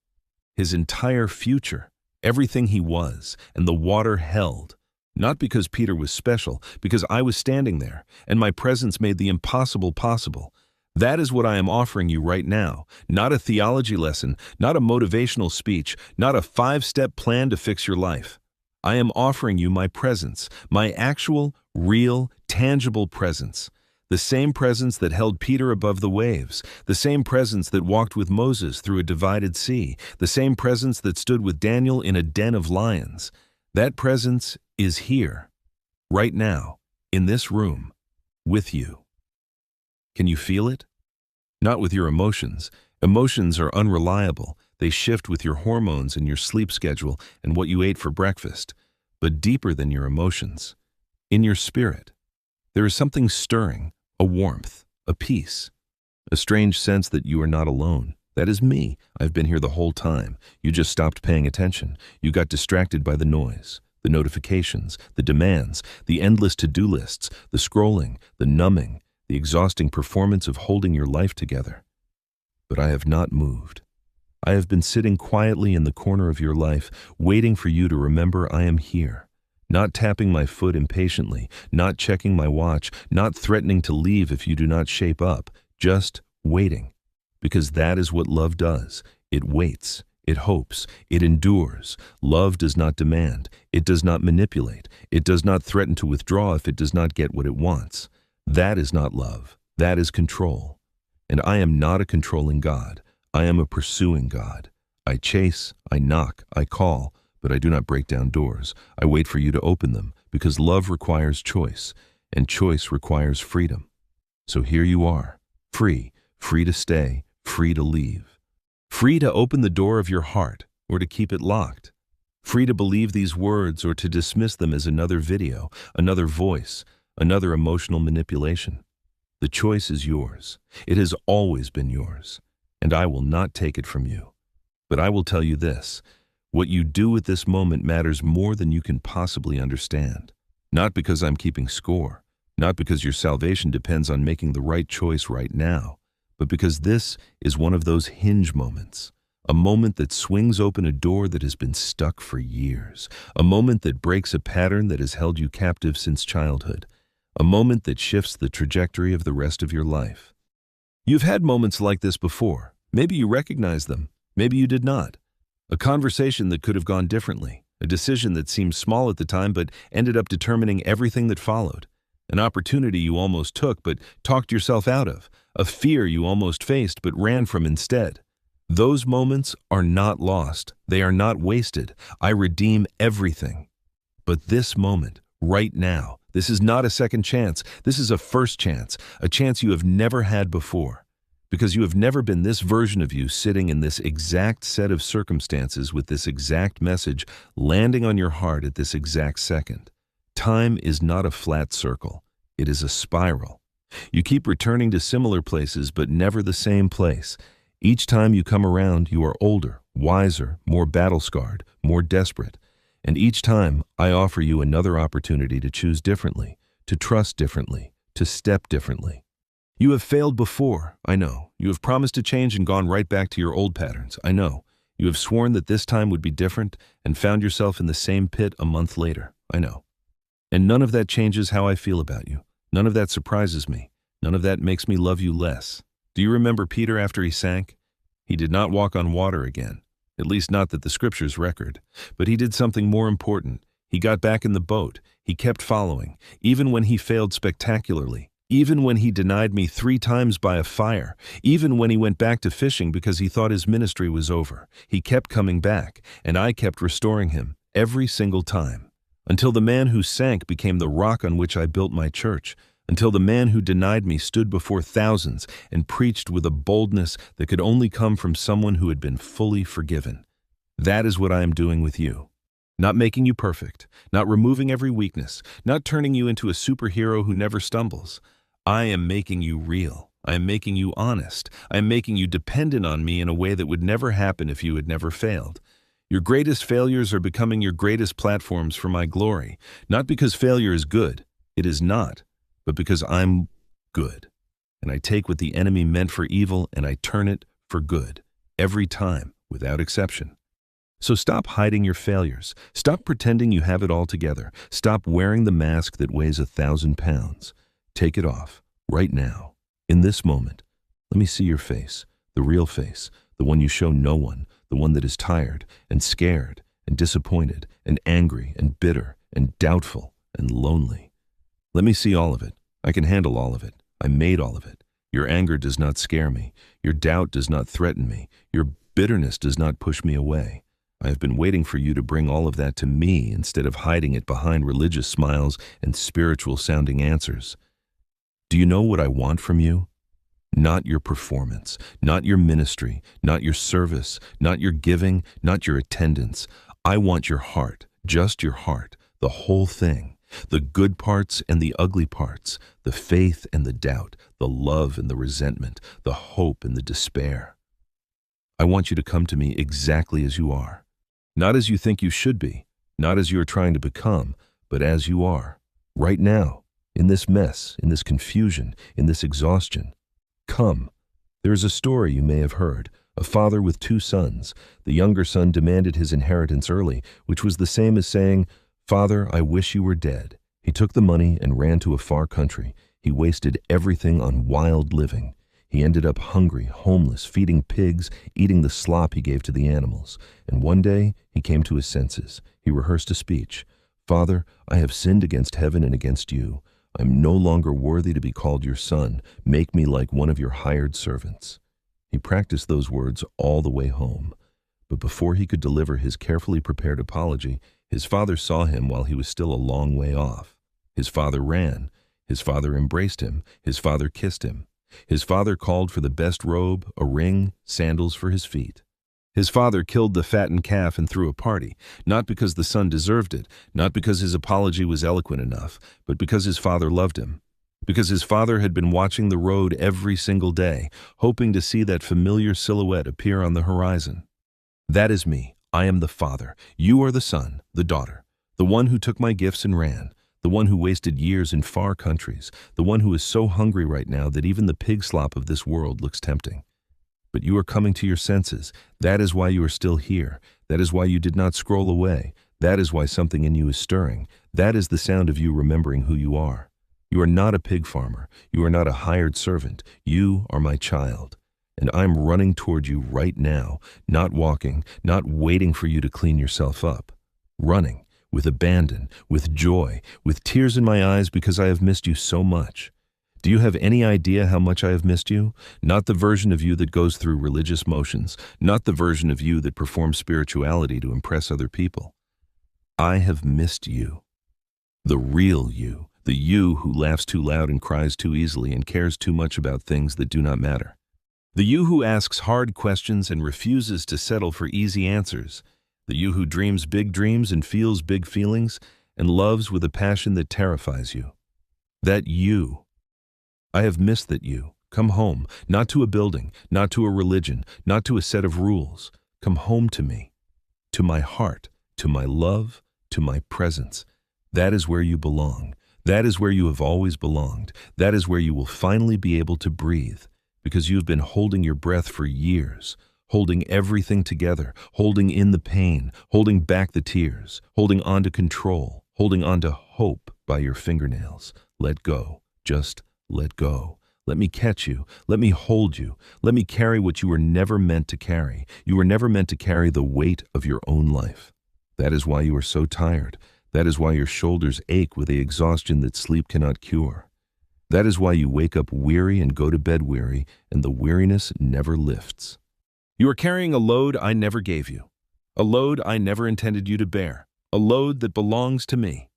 His entire future. Everything he was. And the water held. Not because Peter was special, because I was standing there, and my presence made the impossible possible. That is what I am offering you right now. Not a theology lesson, not a motivational speech, not a 5-step plan to fix your life. I am offering you my presence, my actual, real, tangible presence. The same presence that held Peter above the waves, the same presence that walked with Moses through a divided sea, the same presence that stood with Daniel in a den of lions. That presence is here, right now, in this room, with you. Can you feel it? Not with your emotions. Emotions are unreliable. They shift with your hormones and your sleep schedule and what you ate for breakfast. But deeper than your emotions, in your spirit, there is something stirring, a warmth, a peace, a strange sense that you are not alone. That is me. I've been here the whole time. You just stopped paying attention. You got distracted by the noise, the notifications, the demands, the endless to-do lists, the scrolling, the numbing, the exhausting performance of holding your life together. But I have not moved. I have been sitting quietly in the corner of your life, waiting for you to remember I am here, not tapping my foot impatiently, not checking my watch, not threatening to leave if you do not shape up, just waiting. Because that is what love does. It waits. It hopes. It endures. Love does not demand. It does not manipulate. It does not threaten to withdraw if it does not get what it wants. That is not love. That is control. And I am not a controlling God. I am a pursuing God. I chase, I knock, I call, but I do not break down doors. I wait for you to open them, because love requires choice, and choice requires freedom. So here you are, free, free to stay, free to leave. Free to open the door of your heart, or to keep it locked. Free to believe these words or to dismiss them as another video, another voice, another emotional manipulation. The choice is yours. It has always been yours, and I will not take it from you. But I will tell you this, what you do at this moment matters more than you can possibly understand. Not because I'm keeping score, not because your salvation depends on making the right choice right now, but because this is one of those hinge moments, a moment that swings open a door that has been stuck for years, a moment that breaks a pattern that has held you captive since childhood, a moment that shifts the trajectory of the rest of your life. You've had moments like this before. Maybe you recognize them. Maybe you did not. A conversation that could have gone differently, a decision that seemed small at the time but ended up determining everything that followed, an opportunity you almost took but talked yourself out of, a fear you almost faced but ran from instead. Those moments are not lost. They are not wasted. I redeem everything. But this moment, right now, this is not a second chance. This is a first chance, a chance you have never had before. Because you have never been this version of you sitting in this exact set of circumstances with this exact message landing on your heart at this exact second. Time is not a flat circle. It is a spiral. You keep returning to similar places, but never the same place. Each time you come around, you are older, wiser, more battle-scarred, more desperate. And each time, I offer you another opportunity to choose differently, to trust differently, to step differently. You have failed before, I know. You have promised to change and gone right back to your old patterns, I know. You have sworn that this time would be different and found yourself in the same pit a month later, I know. And none of that changes how I feel about you. None of that surprises me. None of that makes me love you less. Do you remember Peter after he sank? He did not walk on water again, at least not that the scriptures record. But he did something more important. He got back in the boat. He kept following, even when he failed spectacularly. Even when he denied me 3 times by a fire, even when he went back to fishing because he thought his ministry was over, he kept coming back, and I kept restoring him every single time. Until the man who sank became the rock on which I built my church, until the man who denied me stood before thousands and preached with a boldness that could only come from someone who had been fully forgiven. That is what I am doing with you. Not making you perfect, not removing every weakness, not turning you into a superhero who never stumbles. I am making you real. I am making you honest. I am making you dependent on me in a way that would never happen if you had never failed. Your greatest failures are becoming your greatest platforms for my glory, not because failure is good. It is not, but because I'm good. And I take what the enemy meant for evil and I turn it for good, every time, without exception. So stop hiding your failures. Stop pretending you have it all together. Stop wearing the mask that weighs 1,000 pounds. Take it off, right now, in this moment. Let me see your face, the real face, the one you show no one, the one that is tired and scared and disappointed and angry and bitter and doubtful and lonely. Let me see all of it. I can handle all of it. I made all of it. Your anger does not scare me. Your doubt does not threaten me. Your bitterness does not push me away. I have been waiting for you to bring all of that to me instead of hiding it behind religious smiles and spiritual-sounding answers. Do you know what I want from you? Not your performance, not your ministry, not your service, not your giving, not your attendance. I want your heart, just your heart, the whole thing. The good parts and the ugly parts, the faith and the doubt, the love and the resentment, the hope and the despair. I want you to come to me exactly as you are. Not as you think you should be, not as you are trying to become, but as you are, right now. In this mess, in this confusion, in this exhaustion. Come. There is a story you may have heard, a father with 2 sons. The younger son demanded his inheritance early, which was the same as saying, "Father, I wish you were dead." He took the money and ran to a far country. He wasted everything on wild living. He ended up hungry, homeless, feeding pigs, eating the slop he gave to the animals. And one day, he came to his senses. He rehearsed a speech. "Father, I have sinned against heaven and against you. I am no longer worthy to be called your son. Make me like one of your hired servants." He practiced those words all the way home. But before he could deliver his carefully prepared apology, his father saw him while he was still a long way off. His father ran. His father embraced him. His father kissed him. His father called for the best robe, a ring, sandals for his feet. His father killed the fattened calf and threw a party, not because the son deserved it, not because his apology was eloquent enough, but because his father loved him. Because his father had been watching the road every single day, hoping to see that familiar silhouette appear on the horizon. That is me. I am the father. You are the son, the daughter, the one who took my gifts and ran, the one who wasted years in far countries, the one who is so hungry right now that even the pig slop of this world looks tempting. But you are coming to your senses. That is why you are still here. That is why you did not scroll away. That is why something in you is stirring. That is the sound of you remembering who you are. You are not a pig farmer. You are not a hired servant. You are my child. And I'm running toward you right now, not walking, not waiting for you to clean yourself up. Running, with abandon, with joy, with tears in my eyes because I have missed you so much. Do you have any idea how much I have missed you? Not the version of you that goes through religious motions, not the version of you that performs spirituality to impress other people. I have missed you. The real you, the you who laughs too loud and cries too easily and cares too much about things that do not matter. The you who asks hard questions and refuses to settle for easy answers. The you who dreams big dreams and feels big feelings and loves with a passion that terrifies you. That you. I have missed that you. Come home, not to a building, not to a religion, not to a set of rules. Come home to me, to my heart, to my love, to my presence. That is where you belong. That is where you have always belonged. That is where you will finally be able to breathe. Because you have been holding your breath for years, holding everything together, holding in the pain, holding back the tears, holding on to control, holding on to hope by your fingernails. Let go. Just let go. Let me catch you. Let me hold you. Let me carry what you were never meant to carry. You were never meant to carry the weight of your own life. That is why you are so tired. That is why your shoulders ache with the exhaustion that sleep cannot cure. That is why you wake up weary and go to bed weary, and the weariness never lifts. You are carrying a load I never gave you, a load I never intended you to bear, a load that belongs to me.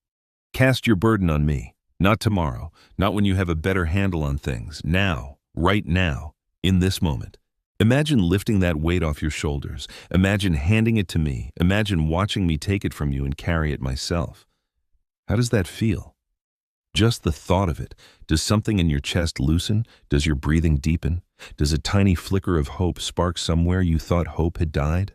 Cast your burden on me, not tomorrow, not when you have a better handle on things, now, right now, in this moment. Imagine lifting that weight off your shoulders. Imagine handing it to me. Imagine watching me take it from you and carry it myself. How does that feel? Just the thought of it. Does something in your chest loosen? Does your breathing deepen? Does a tiny flicker of hope spark somewhere you thought hope had died?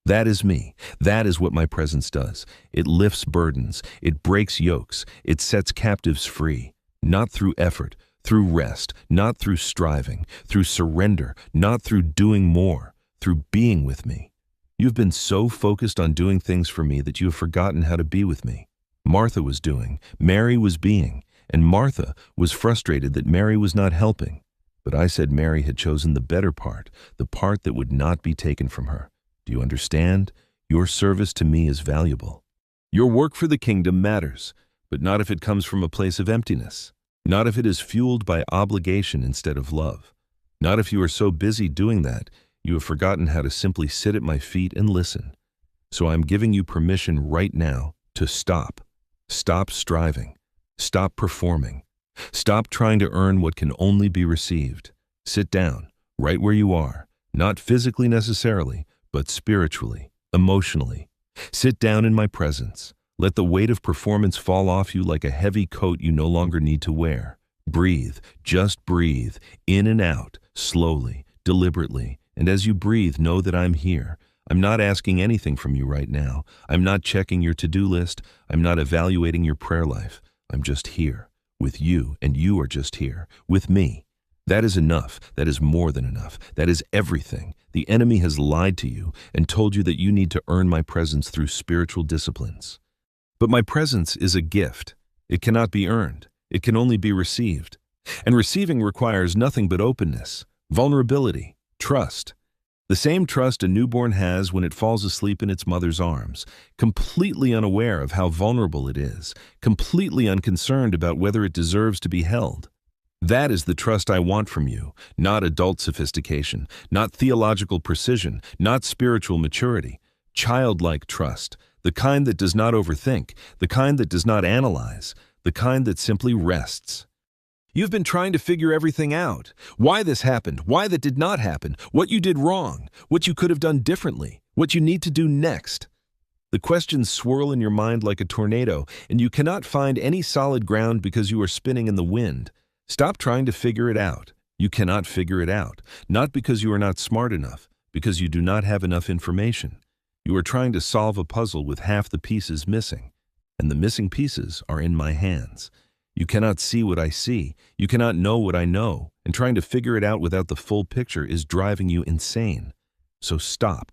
That is me. That is what my presence does. It lifts burdens. It breaks yokes. It sets captives free. Not through effort, through rest, not through striving, through surrender, not through doing more, through being with me. You've been so focused on doing things for me that you have forgotten how to be with me. Martha was doing, Mary was being, and Martha was frustrated that Mary was not helping. But I said Mary had chosen the better part, the part that would not be taken from her. Do you understand? Your service to me is valuable. Your work for the kingdom matters, but not if it comes from a place of emptiness. Not if it is fueled by obligation instead of love. Not if you are so busy doing that, you have forgotten how to simply sit at my feet and listen. So I'm giving you permission right now to stop. Stop striving. Stop performing. Stop trying to earn what can only be received. Sit down, right where you are, not physically necessarily, but spiritually, emotionally. Sit down in my presence. Let the weight of performance fall off you like a heavy coat you no longer need to wear. Breathe, just breathe, in and out, slowly, deliberately. And as you breathe, know that I'm here. I'm not asking anything from you right now. I'm not checking your to-do list. I'm not evaluating your prayer life. I'm just here, with you, and you are just here, with me. That is enough. That is more than enough. That is everything. The enemy has lied to you and told you that you need to earn my presence through spiritual disciplines. But my presence is a gift. It cannot be earned. It can only be received. And receiving requires nothing but openness, vulnerability, trust. The same trust a newborn has when it falls asleep in its mother's arms, completely unaware of how vulnerable it is, completely unconcerned about whether it deserves to be held. That is the trust I want from you, not adult sophistication, not theological precision, not spiritual maturity. Childlike trust, the kind that does not overthink, the kind that does not analyze, the kind that simply rests. You've been trying to figure everything out. Why this happened, why that did not happen, what you did wrong, what you could have done differently, what you need to do next. The questions swirl in your mind like a tornado, and you cannot find any solid ground because you are spinning in the wind. Stop trying to figure it out. You cannot figure it out, not because you are not smart enough, because you do not have enough information. You are trying to solve a puzzle with half the pieces missing, and the missing pieces are in my hands. You cannot see what I see. You cannot know what I know, and trying to figure it out without the full picture is driving you insane. So stop.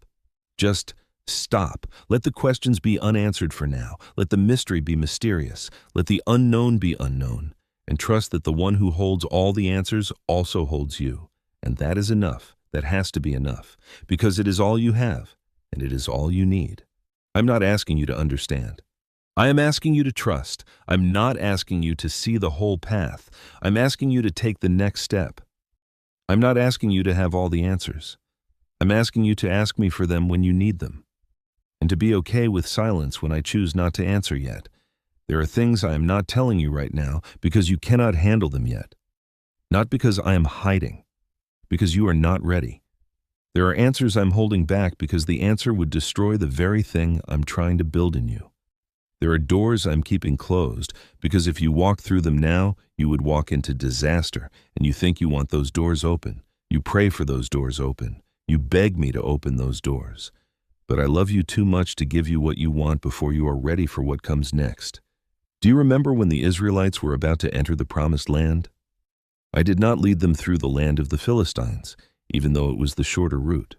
Just stop. Let the questions be unanswered for now. Let the mystery be mysterious. Let the unknown be unknown. And trust that the one who holds all the answers also holds you. And that is enough. That has to be enough. Because it is all you have, and it is all you need. I'm not asking you to understand. I am asking you to trust. I'm not asking you to see the whole path. I'm asking you to take the next step. I'm not asking you to have all the answers. I'm asking you to ask me for them when you need them, and to be okay with silence when I choose not to answer yet. There are things I am not telling you right now because you cannot handle them yet. Not because I am hiding, because you are not ready. There are answers I'm holding back because the answer would destroy the very thing I'm trying to build in you. There are doors I'm keeping closed because if you walk through them now, you would walk into disaster, and you think you want those doors open. You pray for those doors open. You beg me to open those doors. But I love you too much to give you what you want before you are ready for what comes next. Do you remember when the Israelites were about to enter the promised land? I did not lead them through the land of the Philistines, even though it was the shorter route.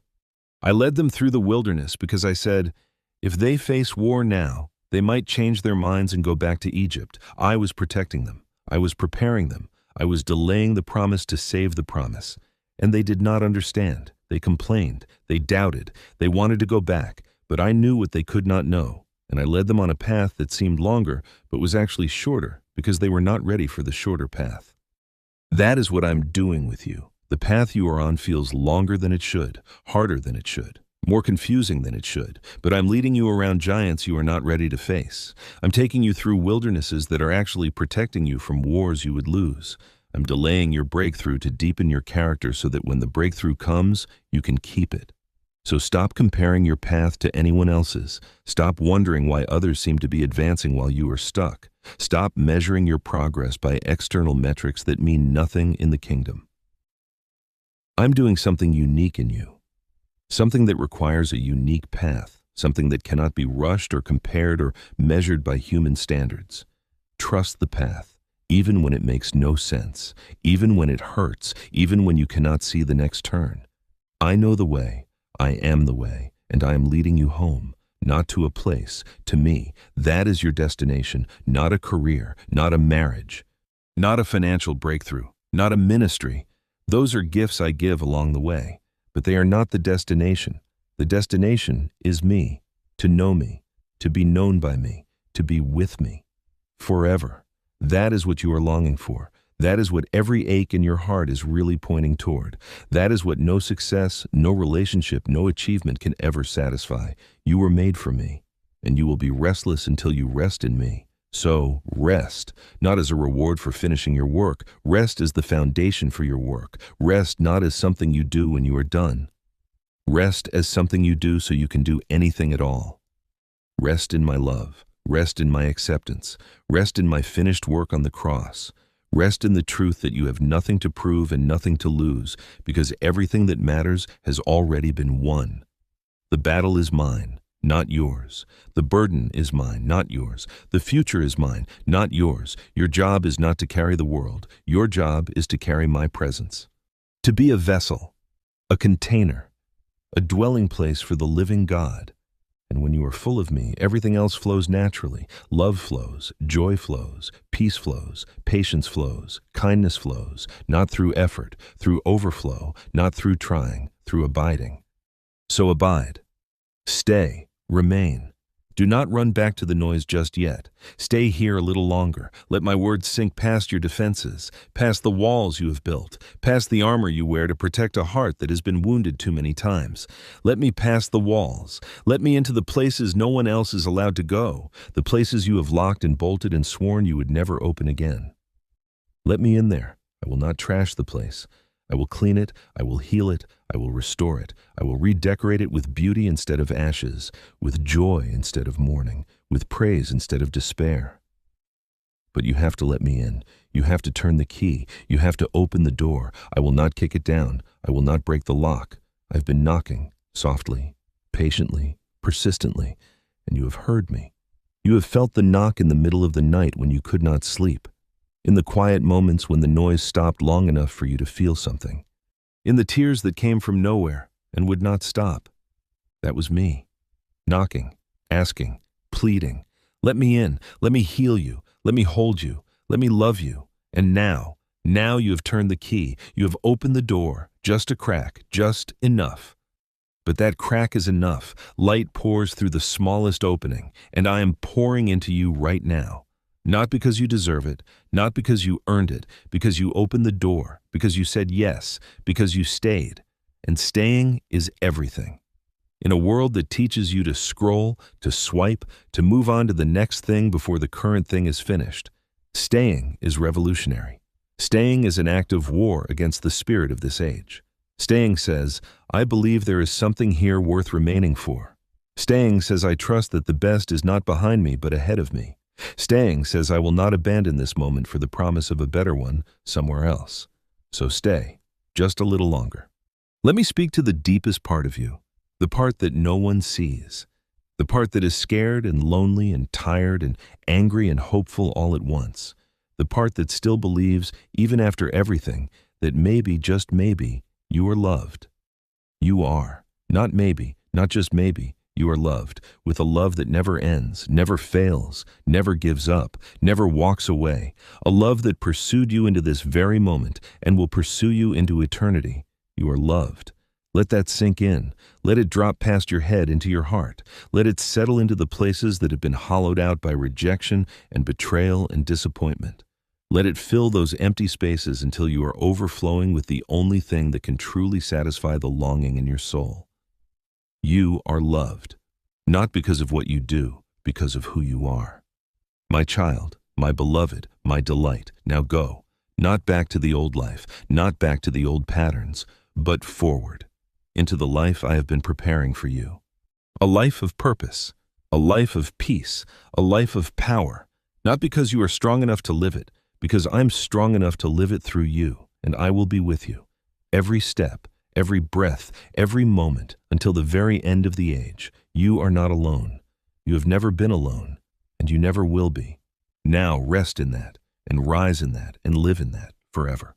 I led them through the wilderness because I said, if they face war now, they might change their minds and go back to Egypt. I was protecting them. I was preparing them. I was delaying the promise to save the promise. And they did not understand. They complained. They doubted. They wanted to go back. But I knew what they could not know. And I led them on a path that seemed longer, but was actually shorter because they were not ready for the shorter path. That is what I'm doing with you. The path you are on feels longer than it should, harder than it should, more confusing than it should, but I'm leading you around giants you are not ready to face. I'm taking you through wildernesses that are actually protecting you from wars you would lose. I'm delaying your breakthrough to deepen your character so that when the breakthrough comes, you can keep it. So stop comparing your path to anyone else's. Stop wondering why others seem to be advancing while you are stuck. Stop measuring your progress by external metrics that mean nothing in the kingdom. I'm doing something unique in you. Something that requires a unique path, something that cannot be rushed or compared or measured by human standards. Trust the path, even when it makes no sense, even when it hurts, even when you cannot see the next turn. I know the way, I am the way, and I am leading you home, not to a place, to me. That is your destination, not a career, not a marriage, not a financial breakthrough, not a ministry. Those are gifts I give along the way. But they are not the destination. The destination is me, to know me, to be known by me, to be with me, forever. That is what you are longing for. That is what every ache in your heart is really pointing toward. That is what no success, no relationship, no achievement can ever satisfy. You were made for me, and you will be restless until you rest in me. So rest, not as a reward for finishing your work. Rest as the foundation for your work. Rest not as something you do when you are done. Rest as something you do so you can do anything at all. Rest in my love. Rest in my acceptance. Rest in my finished work on the cross. Rest in the truth that you have nothing to prove and nothing to lose, because everything that matters has already been won. The battle is mine, not yours. The burden is mine, not yours. The future is mine, not yours. Your job is not to carry the world. Your job is to carry my presence. To be a vessel, a container, a dwelling place for the living God. And when you are full of me, everything else flows naturally. Love flows, joy flows, peace flows, patience flows, kindness flows, not through effort, through overflow, not through trying, through abiding. So abide. Stay, remain. Do not run back to the noise just yet. Stay here a little longer. Let my words sink past your defenses, past the walls you have built, past the armor you wear to protect a heart that has been wounded too many times. Let me pass the walls. Let me into the places no one else is allowed to go, the places you have locked and bolted and sworn you would never open again. Let me in there. I will not trash the place. I will clean it, I will heal it, I will restore it, I will redecorate it with beauty instead of ashes, with joy instead of mourning, with praise instead of despair. But you have to let me in. You have to turn the key. You have to open the door. I will not kick it down. I will not break the lock. I've been knocking, softly, patiently, persistently, and you have heard me. You have felt the knock in the middle of the night when you could not sleep. In the quiet moments when the noise stopped long enough for you to feel something. In the tears that came from nowhere and would not stop. That was me. Knocking, asking, pleading. Let me in. Let me heal you. Let me hold you. Let me love you. And now you have turned the key. You have opened the door. Just a crack. Just enough. But that crack is enough. Light pours through the smallest opening, and I am pouring into you right now. Not because you deserve it, not because you earned it, because you opened the door, because you said yes, because you stayed. And staying is everything. In a world that teaches you to scroll, to swipe, to move on to the next thing before the current thing is finished, staying is revolutionary. Staying is an act of war against the spirit of this age. Staying says, I believe there is something here worth remaining for. Staying says, I trust that the best is not behind me but ahead of me. Staying says I will not abandon this moment for the promise of a better one somewhere else. So stay, just a little longer. Let me speak to the deepest part of you, the part that no one sees, the part that is scared and lonely and tired and angry and hopeful all at once, the part that still believes, even after everything, that maybe, just maybe, you are loved. You are, not maybe, not just maybe. You are loved, with a love that never ends, never fails, never gives up, never walks away, a love that pursued you into this very moment and will pursue you into eternity. You are loved. Let that sink in. Let it drop past your head into your heart. Let it settle into the places that have been hollowed out by rejection and betrayal and disappointment. Let it fill those empty spaces until you are overflowing with the only thing that can truly satisfy the longing in your soul. You are loved, not because of what you do, because of who you are. My child, my beloved, my delight, now go, not back to the old life, not back to the old patterns, but forward, into the life I have been preparing for you. A life of purpose, a life of peace, a life of power, not because you are strong enough to live it, because I'm strong enough to live it through you, and I will be with you. Every step, every breath, every moment, until the very end of the age, you are not alone. You have never been alone, and you never will be. Now rest in that, and rise in that, and live in that forever.